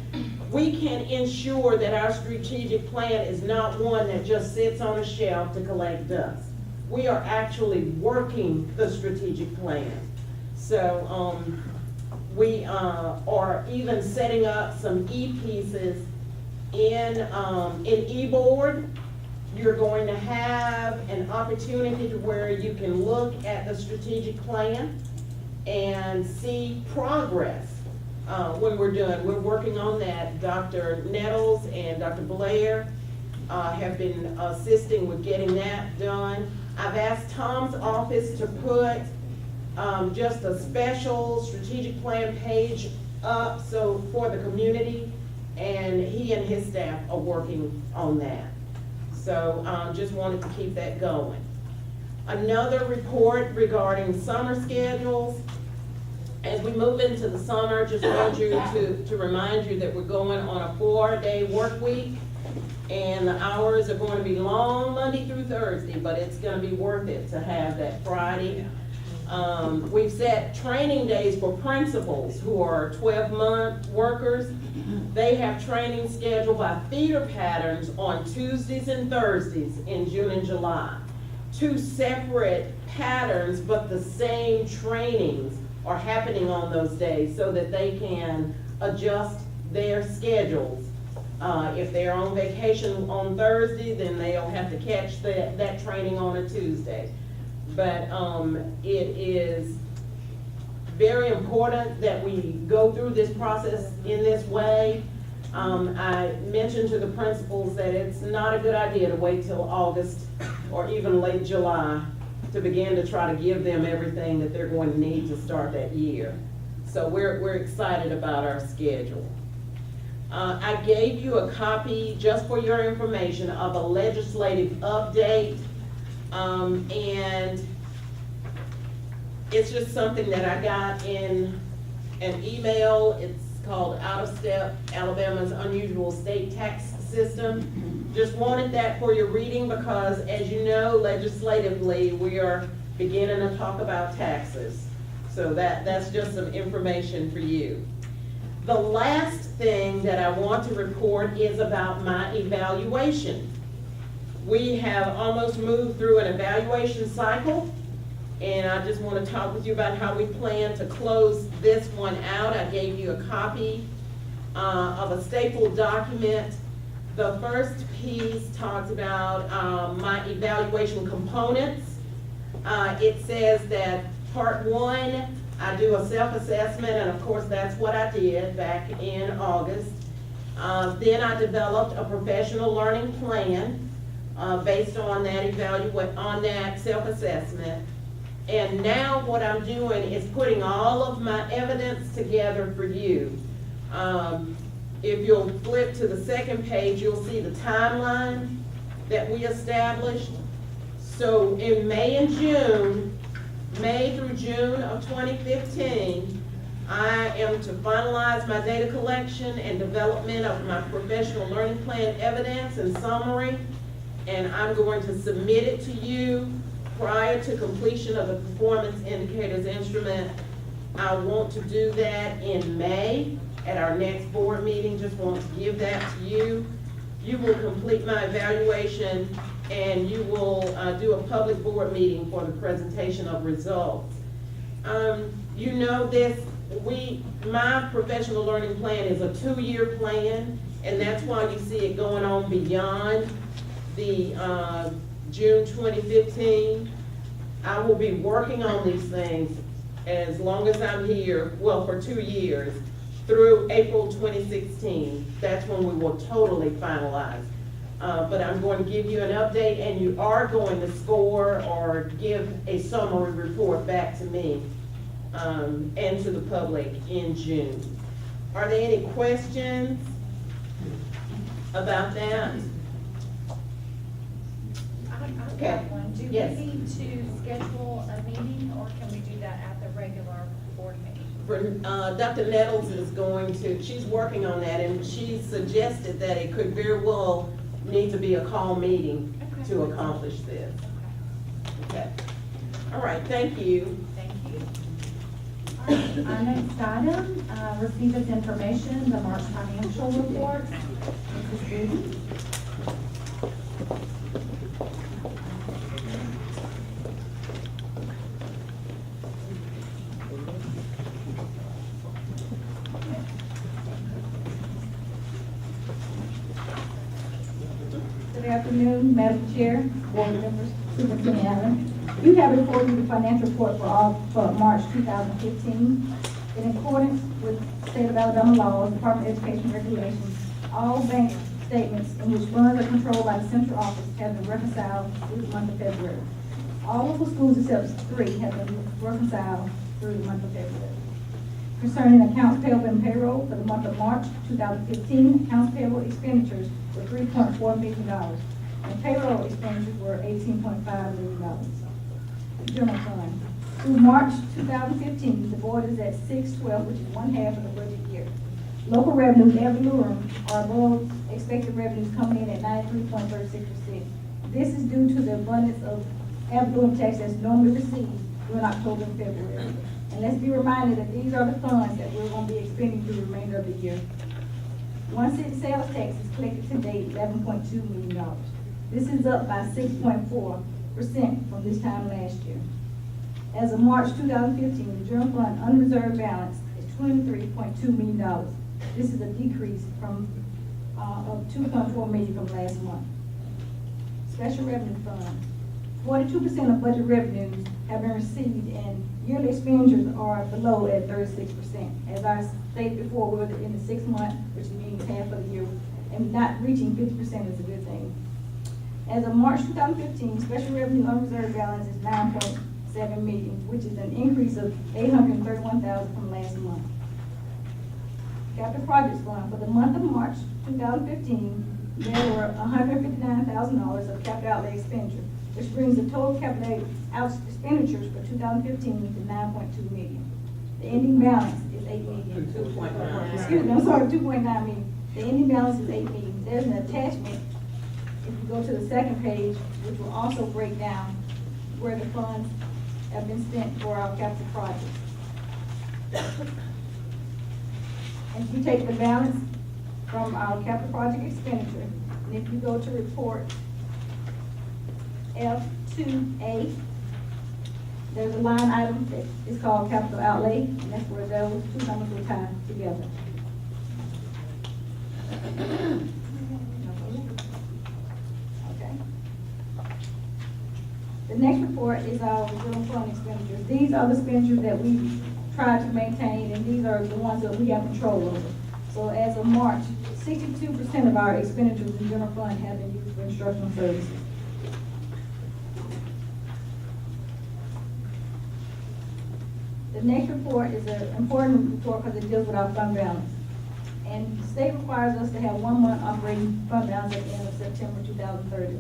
we can ensure that our strategic plan is not one that just sits on a shelf to collect dust. We are actually working the strategic plan. So we are even setting up some e-pieces in eBoard. You're going to have an opportunity to where you can look at the strategic plan and see progress when we're doing. We're working on that. Dr. Nettles and Dr. Blair have been assisting with getting that done. I've asked Tom's office to put just a special strategic plan page up for the community, and he and his staff are working on that. So just wanted to keep that going. Another report regarding summer schedules. As we move into the summer, just want you to remind you that we're going on a 4-day work week, and the hours are going to be long Monday through Thursday, but it's going to be worth it to have that Friday. We've set training days for principals who are 12-month workers. They have training scheduled by feeder patterns on Tuesdays and Thursdays in June and July. 2 separate patterns, but the same trainings are happening on those days so that they can adjust their schedules. If they're on vacation on Thursday, then they'll have to catch that training on a Tuesday. But it is very important that we go through this process in this way. I mentioned to the principals that it's not a good idea to wait till August or even late July to begin to try to give them everything that they're going to need to start that year. So we're excited about our schedule. I gave you a copy, just for your information, of a legislative update. And it's just something that I got in an email. It's called Out of Step, Alabama's Unusual State Tax System. Just wanted that for your reading because, as you know, legislatively, we are beginning to talk about taxes. So that's just some information for you. The last thing that I want to report is about my evaluation. We have almost moved through an evaluation cycle, and I just want to talk with you about how we plan to close this one out. I gave you a copy of a stapled document. The first piece talks about my evaluation components. It says that part 1, I do a self-assessment, and of course that's what I did back in August. Then I developed a professional learning plan based on that self-assessment. And now what I'm doing is putting all of my evidence together for you. If you'll flip to the second page, you'll see the timeline that we established. So in May through June of 2015, I am to finalize my data collection and development of my professional learning plan evidence and summary. And I'm going to submit it to you prior to completion of the performance indicators instrument. I want to do that in May at our next board meeting. Just want to give that to you. You will complete my evaluation, and you will do a public board meeting for the presentation of results. You know this, my professional learning plan is a 2-year plan, and that's why you see it going on beyond the June 2015. I will be working on these things as long as I'm here, well, for 2 years, through April 2016. That's when we will totally finalize. But I'm going to give you an update, and you are going to score or give a summary report back to me and to the public in June. Are there any questions about that? I've Okay. got one. Do we Yes. need to schedule a meeting, or can we do that at the regular board Dr. Nettles is she's working on that, and she suggested that it could very well need to be a call meeting to accomplish this. Okay. All right, thank you. Thank you. All right, our next item, receive this information, the March financial report. Mrs. Judy. Good afternoon, Madam Chair, board members, Superintendent Allen. You have before you the financial report for March 2015. In accordance with state of Alabama laws, Department of Education regulations, all bank statements in which funds are controlled by the central office have been reconciled through the month of February. All of the schools except 3 have been reconciled through the month of February. Concerning accounts payable and payroll for the month of March 2015, accounts payable expenditures were $3.4 million, and payroll expenditures were $18.5 million. General fund. Through March 2015, the board is at 612, which is 1/2 of the budget year. Local revenues ad valorem are above expected revenues coming in at 93.36%. This is due to the abundance of ad valorem tax that's normally received during October and February. And let's be reminded that these are the funds that we're going to be expending through the remainder of the year. One cent sales tax is collected to date, $11.2 million. This is up by 6.4% from this time last year. As of March 2015, the general fund unreserved balance is $23.2 million. This is a decrease of $2.4 million from last month. Special revenue fund. 42% of budget revenues have been received, and yearly expenditures are below at 36%. As I stated before, we're in the 6th month, which means half of the year, and not reaching 50% is a good thing. As of March 2015, special revenue unreserved balance is $9.7 million, which is an increase of $831,000 from last month. Capital projects fund for the month of March 2015, there were $159,000 of capital outlay expenditure, which brings the total capital expenditures for 2015 to $9.2 million. The ending balance is $8 million. 2.9. Excuse me, I'm sorry, $2.9 million. The ending balance is $8 million. There's an attachment, if you go to the second page, which will also break down where the funds have been spent for our capital projects. And if you take the balance from our capital project expenditure, and if you go to report F2A, there's a line item that is called capital outlay, and that's where those two numbers will tie together. Okay. The next report is our general fund expenditures. These are the expenditures that we try to maintain, and these are the ones that we have control over. So as of March, 62% of our expenditures in general fund have been used for instructional services. The next report is an important report because it deals with our fund balance. And the state requires us to have 1 month operating fund balance at the end of September 2030.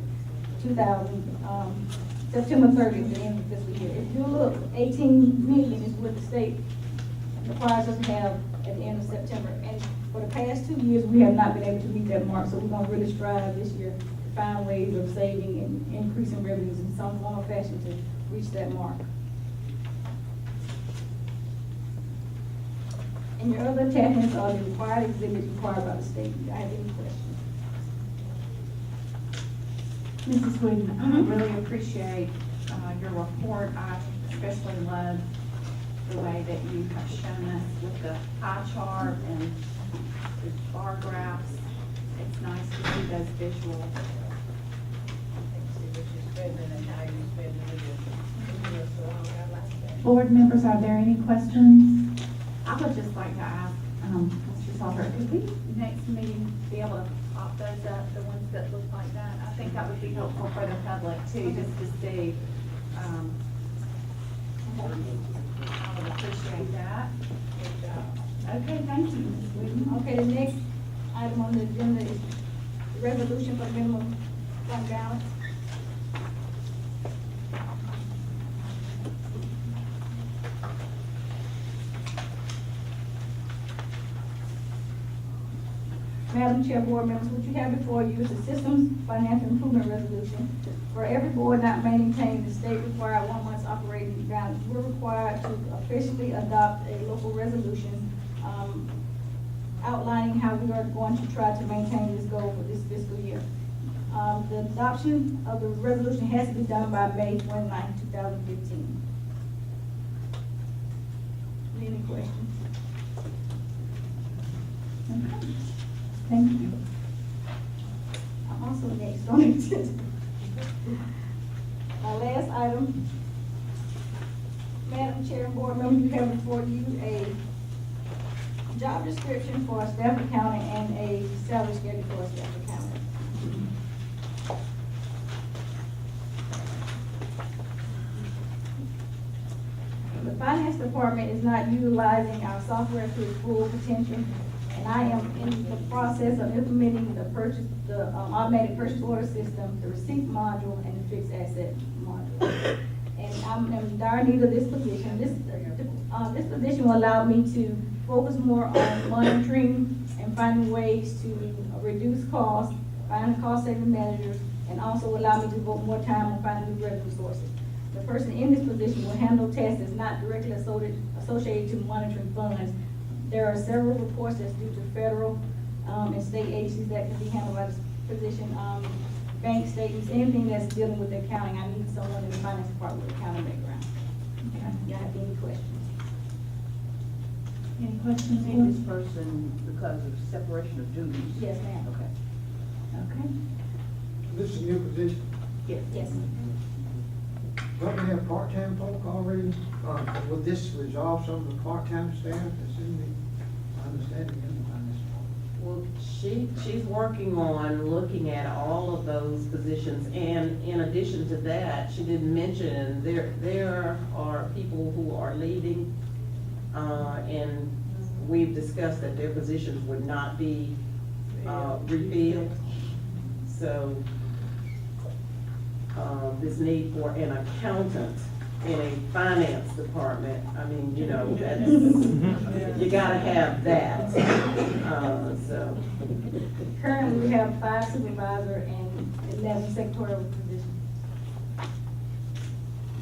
September 30th, the end of the fiscal year. If you look, 18 million is what the state requires us to have at the end of September. And for the past 2 years, we have not been able to meet that mark, so we're going to really strive this year to find ways of saving and increasing revenues in some form or fashion to reach that mark. And your other attachments are the required exhibits required by the state. Do I have any questions? Mrs. Wood, I really appreciate your report. I especially love the way that you have shown us with the pie chart and the bar graphs. It's nice to see those visuals. Board members, are there any questions? I would just like to ask Mr. Salter, could we next meeting be able to pop those up, the ones that look like that? I think that would be helpful for the public too, just to see. I would appreciate that. Okay, thank you, Ms. Wooten. Okay, the next item on the agenda is the resolution for minimum fund balance. Madam Chair, board members, what you have before you is the Systems Financial Improvement Resolution. For every board not maintaining the state-required 1 month's operating balance, we're required to officially adopt a local resolution outlining how we are going to try to maintain this goal for this fiscal year. The adoption of the resolution has to be done by May 29, 2015. Any questions? Okay. Thank you. I'm also next on the agenda. Our last item, Madam Chair and board members, you have before you a job description for a staff accountant and a salary schedule for a staff accountant. The finance department is not utilizing our software to its full potential, and I am in the process of implementing the automated purchase order system, the receipt module, and the fixed asset module. And I'm in dire need of this position. This position will allow me to focus more on monitoring and finding ways to reduce costs, finding cost-saving measures, and also allow me to devote more time on finding new revenue sources. The person in this position will handle tasks that's not directly associated to monitoring funds. There are several reports that's due to federal and state agencies that can be handled by this position. Bank statements, anything that's dealing with accounting. I need someone in the finance department with accounting background. Okay. Y'all have any questions? Any questions? In this person because of separation of duties? Yes, ma'am. Okay. Okay. This is a new position. Yes. Yes. Don't we have part-time folk already? Will this resolve some of the part-time staff that's in the understanding in the finance department? Well, she's working on looking at all of those positions, and in addition to that, she didn't mention, there are people who are leaving, and we've discussed that their positions would not be refilled. So, this need for an accountant in a finance department, I mean, you know, that's, you gotta have that, so. Currently, we have 5 supervisor and 11 secretarial positions.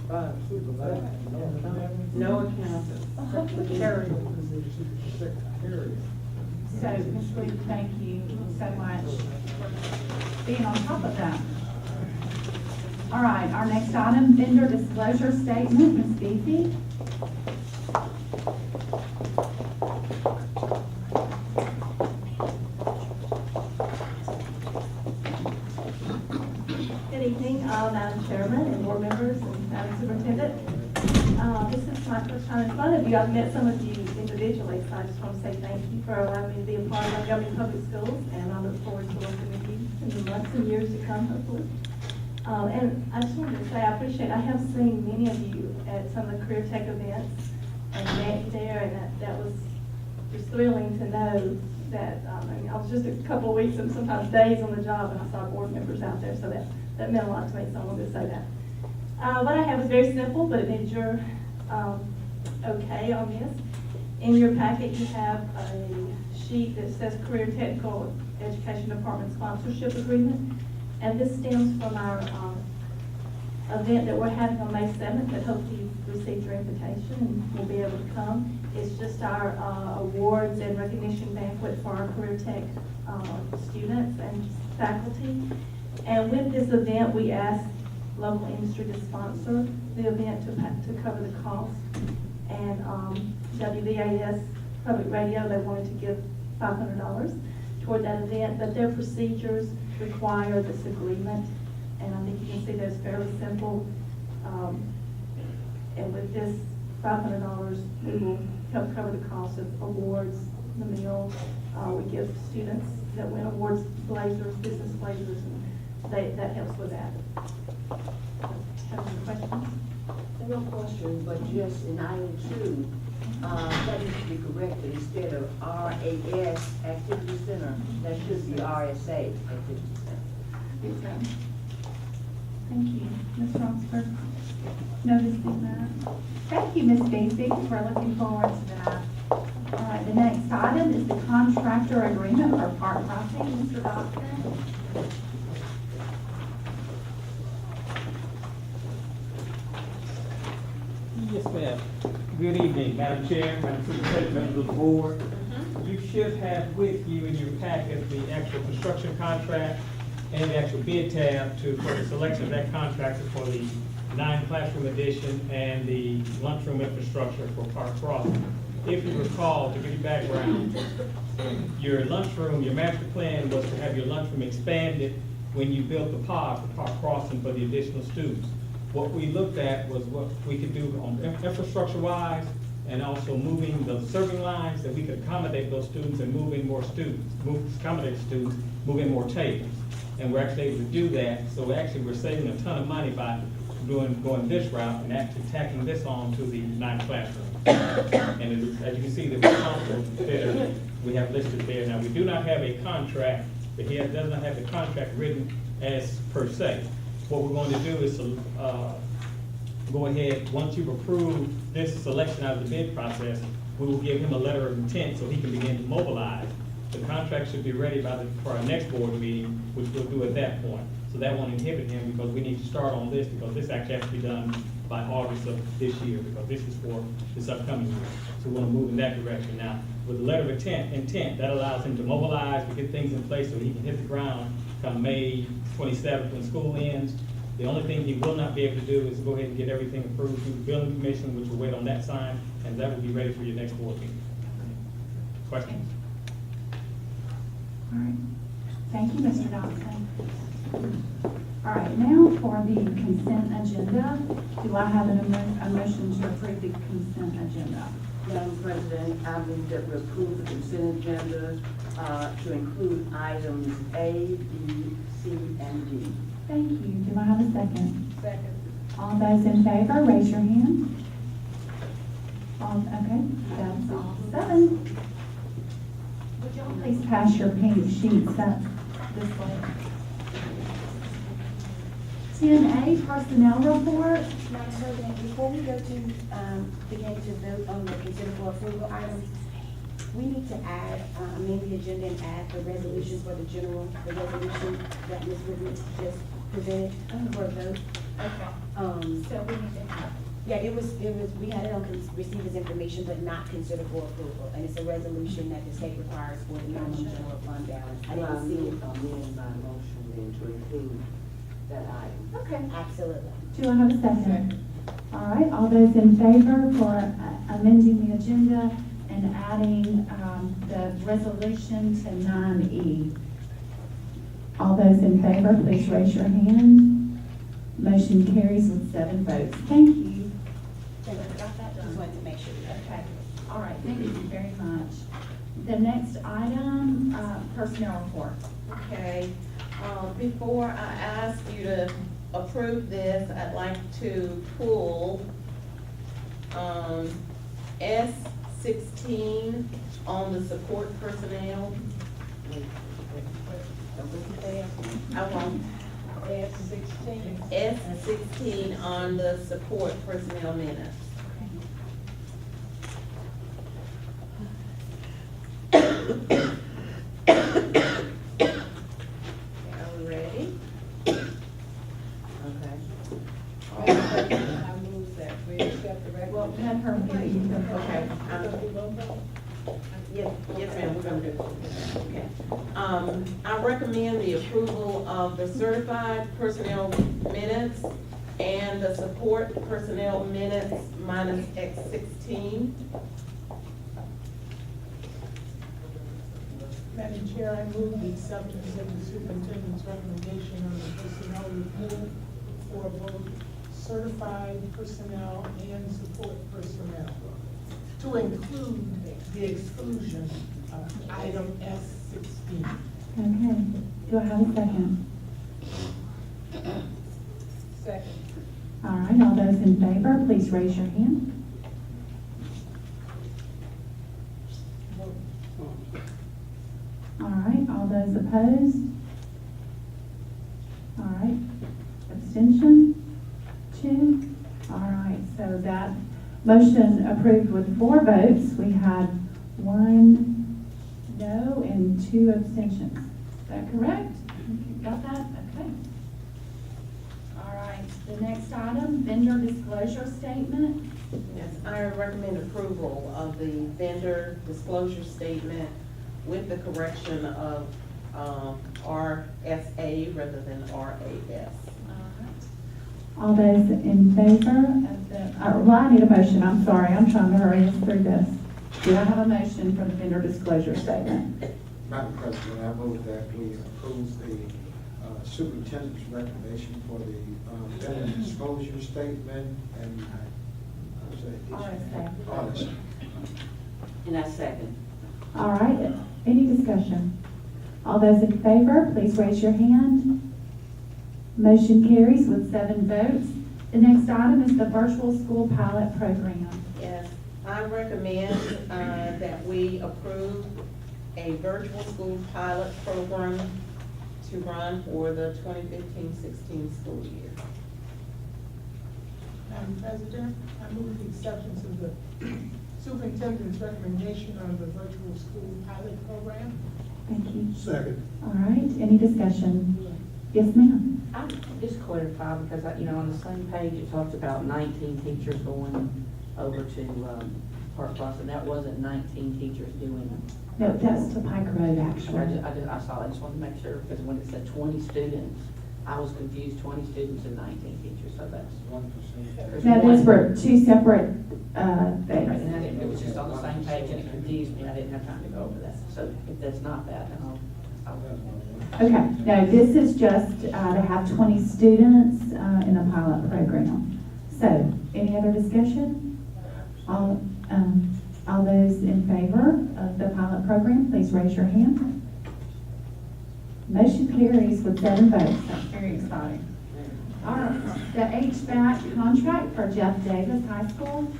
5 supervisors. No accountant. Secretarial position, secretarial. So, Ms. Ruth, thank you so much for being on top of that. All right, our next item, vendor disclosure statement, Ms. Veazey. Good evening, Madam Chairman and board members and Madam Superintendent. This is my first time in front of you. I've met some of you individually, so I just want to say thank you for allowing me to be a part of Goodwyn Public Schools, and I look forward to working with you in the months and years to come, hopefully. And I just wanted to say I have seen many of you at some of the career tech events and met you there, and that was just thrilling to know that, I mean, I was just a couple of weeks and sometimes days on the job, and I saw board members out there, so that meant a lot to me, so I wanted to say that. What I have is very simple, but it needs your okay on this. In your packet, you have a sheet that says Career Technical Education Department Sponsorship Agreement. And this stems from our event that we're having on May 7th that hopefully you've received your invitation and will be able to come. It's just our awards and recognition banquet for our career tech students and faculty. And with this event, we asked local industry to sponsor the event to cover the cost. And WVAS Public Radio, they wanted to give $500 toward that event, but their procedures require this agreement, and I think you can see that it's fairly simple. And with this $500, we will help cover the cost of awards, the meal. We give students that win awards blazers, business blazers, and that helps with that. Have any questions? No question, but just in item 2, that needs to be corrected. Instead of RAS Activity Center, that should be RSA Activity Center. Yes, ma'am. Thank you. Ms. Romsford? Noticing that. Thank you, Ms. Veazey. We're looking forward to that. All right, the next item is the contractor master agreement for park crossing, Mr. Dotson. Yes, ma'am. Good evening, Madam Chair, Madam Superintendent, members of the board. You should have with you in your packet the actual construction contract and the actual bid tab for the selection of that contractor for the 9 classroom addition and the lunchroom infrastructure for Park Crossing. If you recall, to give you background, your lunchroom, your master plan was to have your lunchroom expanded when you built the pod for Park Crossing for the additional students. What we looked at was what we could do on infrastructure-wise and also moving the serving lines that we could accommodate those students and move in more students, accommodate students, move in more tables. And we're actually able to do that. So actually we're saving a ton of money by going this route and actually tacking this on to the 9 classrooms. And as you can see, the responsible bidder we have listed there. Now, we do not have a contract, but he does not have the contract written as per se. What we're going to do is go ahead, once you've approved this selection out of the bid process, we will give him a letter of intent so he can begin to mobilize. The contract should be ready for our next board meeting, which we'll do at that point. So that won't inhibit him because we need to start on this because this actually has to be done by August of this year because this is for this upcoming year. So we want to move in that direction. Now, with the letter of intent, that allows him to mobilize, to get things in place so he can hit the ground come May 27th when school ends. The only thing he will not be able to do is go ahead and get everything approved through the building commission, which will wait on that sign, and that will be ready for your next board meeting. Questions? All right. Thank you, Mr. Dotson. All right, now for the consent agenda. Do I have a motion to approve the consent agenda? Madam President, I move that we approve the consent agenda to include items A, B, C, and D. Thank you. Do I have a second? Second. All those in favor, raise your hand. Okay, that's all 7. Would y'all please pass your pink sheets up this way? 10A, personnel report. Madam President, before we go to, begin to vote on the considerable approval items, we need to add, amend the agenda and add the resolutions for the resolution that Ms. Goodwyn just presented for a vote. Okay. So we need to have. Yeah, it was, we had it on receive as information, but not considered for approval. And it's a resolution that the state requires for the minimum general fund balance. I didn't see it. Amend my motion then to include that item. Okay. Absolutely. Do I have a second? All right, all those in favor for amending the agenda and adding the resolution to 9E? All those in favor, please raise your hand. Motion carries with 7 votes. Thank you. Just wanted to make sure. Okay. All right, thank you very much. The next item, personnel report. Okay, before I ask you to approve this, I'd like to pull, S16 on the support personnel. I want S16 on the support personnel minutes. Are we ready? Okay. I move that we accept the record. Well, have her read. Okay. Yes, ma'am, we're gonna do it. Okay. I recommend the approval of the certified personnel minutes and the support personnel minutes minus X16. Madam Chair, I move the acceptance of the superintendent's recommendation on the personnel report for both certified personnel and support personnel, to include the exclusion of item S16. Okay. Do I have a second? Second. All right, all those in favor, please raise your hand. All right, all those opposed? All right, abstention? 2? All right, so that motion approved with 4 votes. We had 1 no, and 2 abstentions. Is that correct? Got that? Okay. All right, the next item, vendor disclosure statement. Yes, I recommend approval of the vendor disclosure statement with the correction of RSA rather than RAS. All those in favor of the, well, I need a motion, I'm sorry, I'm trying to hurry us through this. Do I have a motion for the vendor disclosure statement? Madam President, I move that we approve the superintendent's recommendation for the vendor disclosure statement and RSA. And I second. All right, any discussion? All those in favor, please raise your hand. Motion carries with 7 votes. The next item is the virtual school pilot program. Yes, I recommend that we approve a virtual school pilot program to run for the 2015-16 school year. Madam President, I move the acceptance of the superintendent's recommendation on the virtual school pilot program. Thank you. Second. All right, any discussion? Yes, ma'am. I just clarify, because, on the same page, it talks about 19 teachers going over to Park Plaza. That wasn't 19 teachers doing it. No, that's to Pike Road, actually. I saw it. I just wanted to make sure, because when it said 20 students, I was confused, 20 students and 19 teachers, so that's 1%. No, those were 2 separate And things. it was just on the same page, and it confused me. I didn't have time to go over that. So if that's not that, then I'll Okay, no, this is just to have 20 students in a pilot program. So, any other discussion? All those in favor of the pilot program, please raise your hand. Motion carries with 7 votes. That's very exciting. All right, the HVAC contract for Jeff Davis High School.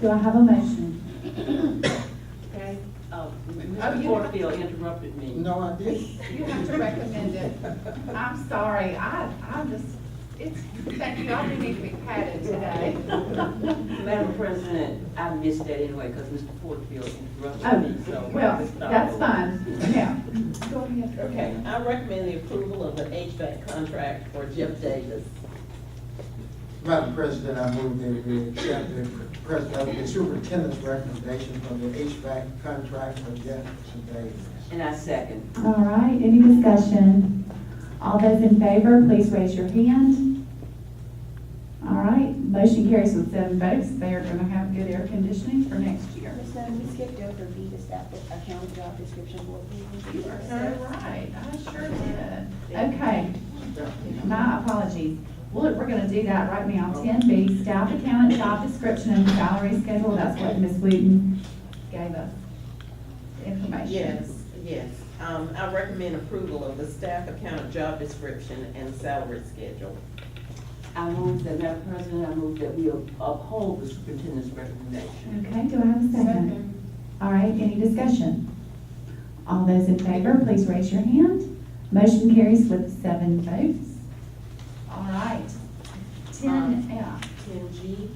Do I have a motion? Okay. Mr. Porterfield interrupted me. No, I didn't. You have to recommend it. I'm sorry, I'm just, thank you, I do need to be patted today. Madam President, I missed that anyway, because Mr. Porterfield interrupted me, so. Well, that's fine. Yeah. Go ahead. Okay, I recommend the approval of the HVAC contract for Jeff Davis. Madam President, I move that we accept the superintendent's recommendation for the HVAC contract for Jefferson Davis. And I second. All right, any discussion? All those in favor, please raise your hand. All right, motion carries with 7 votes. They are gonna have good air conditioning for next year. We skipped over the staff account job description board meeting. You are so right, I sure did. Okay, my apologies. We're gonna do that right now. 10B, staff accountant job description and salary schedule. That's what Ms. Wooten gave us information. Yes. I recommend approval of the staff accountant job description and salary schedule. I move that, Madam President, I move that we uphold the superintendent's recommendation. Okay, do I have a second? All right, any discussion? All those in favor, please raise your hand. Motion carries with 7 votes. All right, 10F. 10G.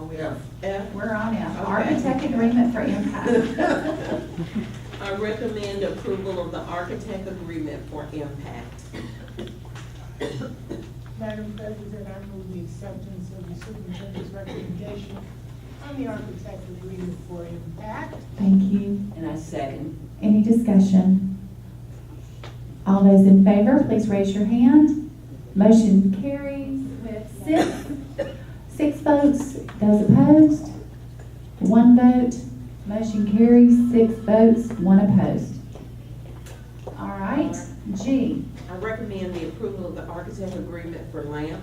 Oh, yeah. F. We're on F. Okay. Architect agreement for impact. I recommend approval of the architect agreement for impact. Madam President, I move the acceptance of the superintendent's recommendation on the architect agreement for impact. Thank you. And I second. Any discussion? All those in favor, please raise your hand. Motion carries with 6 votes. Those opposed? 1 vote. Motion carries, 6 votes, 1 opposed. All right, G. I recommend the approval of the architect agreement for LAMP.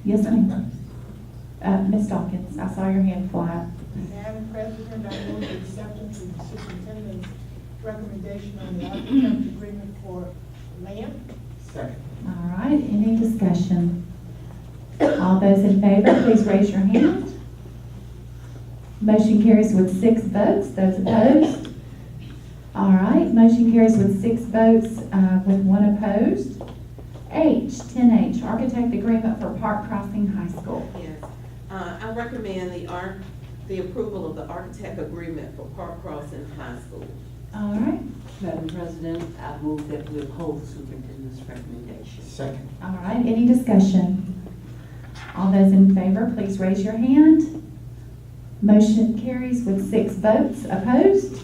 Yes, ma'am. Ms. Dawkins, I saw your hand fly up. Madam President, I move the acceptance of the superintendent's recommendation on the architect agreement for LAMP. Second. All right, any discussion? All those in favor, please raise your hand. Motion carries with 6 votes. Those opposed? All right, motion carries with 6 votes with 1 opposed. H, 10H, architect agreement for Park Crossing High School. Yes. I recommend the approval of the architect agreement for Park Crossing High School. All right, Madam President, I move that we uphold the superintendent's recommendation. Second. all right, any discussion? All those in favor, please raise your hand. Motion carries with 6 votes opposed.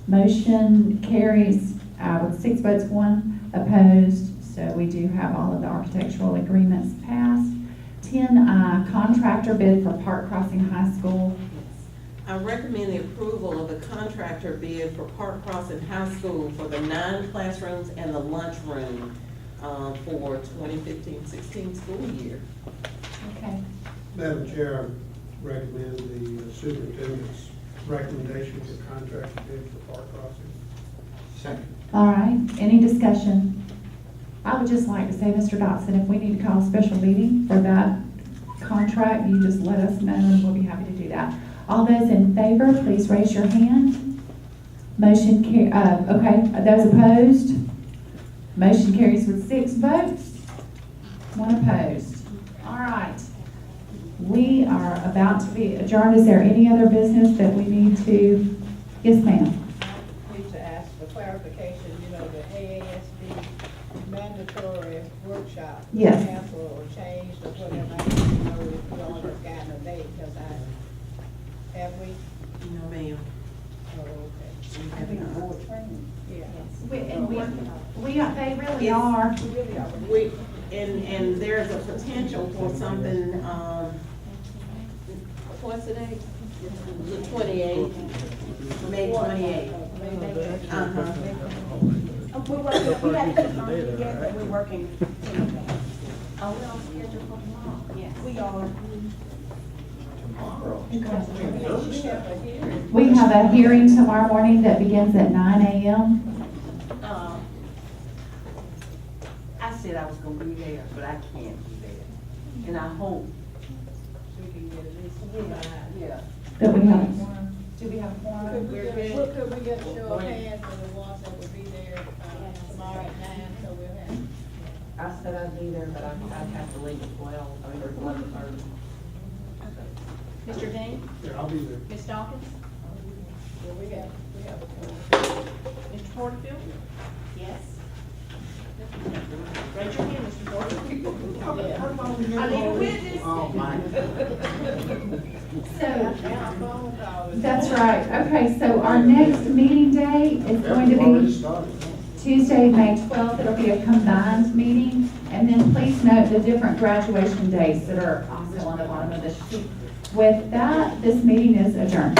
Motion carries with 6 votes, 1 opposed. So we do have all of the architectural agreements passed. 10I, contractor bid for Park Crossing High School. I recommend the approval of the contractor bid for Park Crossing High School for the 9 classrooms and the lunchroom for 2015-16 school year. Okay. Madam Chair, I recommend the superintendent's recommendation for contract bid for Park Crossing. Second. All right, any discussion? I would just like to say, Mr. Dotson, if we need to call a special meeting for that contract, you just let us know and we'll be happy to do that. All those in favor, please raise your hand. Motion okay, those opposed? Motion carries with 6 votes, 1 opposed. All right. We are about to be adjourned. Is there any other business that we need to? Yes, ma'am. I need to ask for clarification, you know, the AASB mandatory workshop. Yes. Canceled or changed or whatever. I need to know if you all have gotten a date, because have we? No, ma'am. Oh, okay. Board training. Yeah. They really are. We really are. And there's a potential for something, what's the date? The 28th, May 28th. Uh-huh. We're working, we haven't confirmed yet, but we're working. Are we on schedule for tomorrow? Yes. We are. We have a hearing tomorrow morning that begins at 9 a.m. I said I was gonna be there, but I can't be there. And I hope. We can get at least Yeah. That we have. Do we have a quorum? Could we get a show of hands for the ones that will be there tomorrow at 9, so we'll have. I said I'd be there, but I'd have to leave at 12, or 11:30. Mr. Dean? Yeah, I'll be there. Ms. Dawkins? Yeah, we have a quorum. Mr. Porterfield? Yes. Raise your hand, Mr. Porterfield. I need a witness. Oh, my. So, that's right. Okay, so our next meeting day is going to be Tuesday, May 12th. It'll be a combined meeting. And then please note the different graduation dates that are also on the bottom of this sheet. With that, this meeting is adjourned.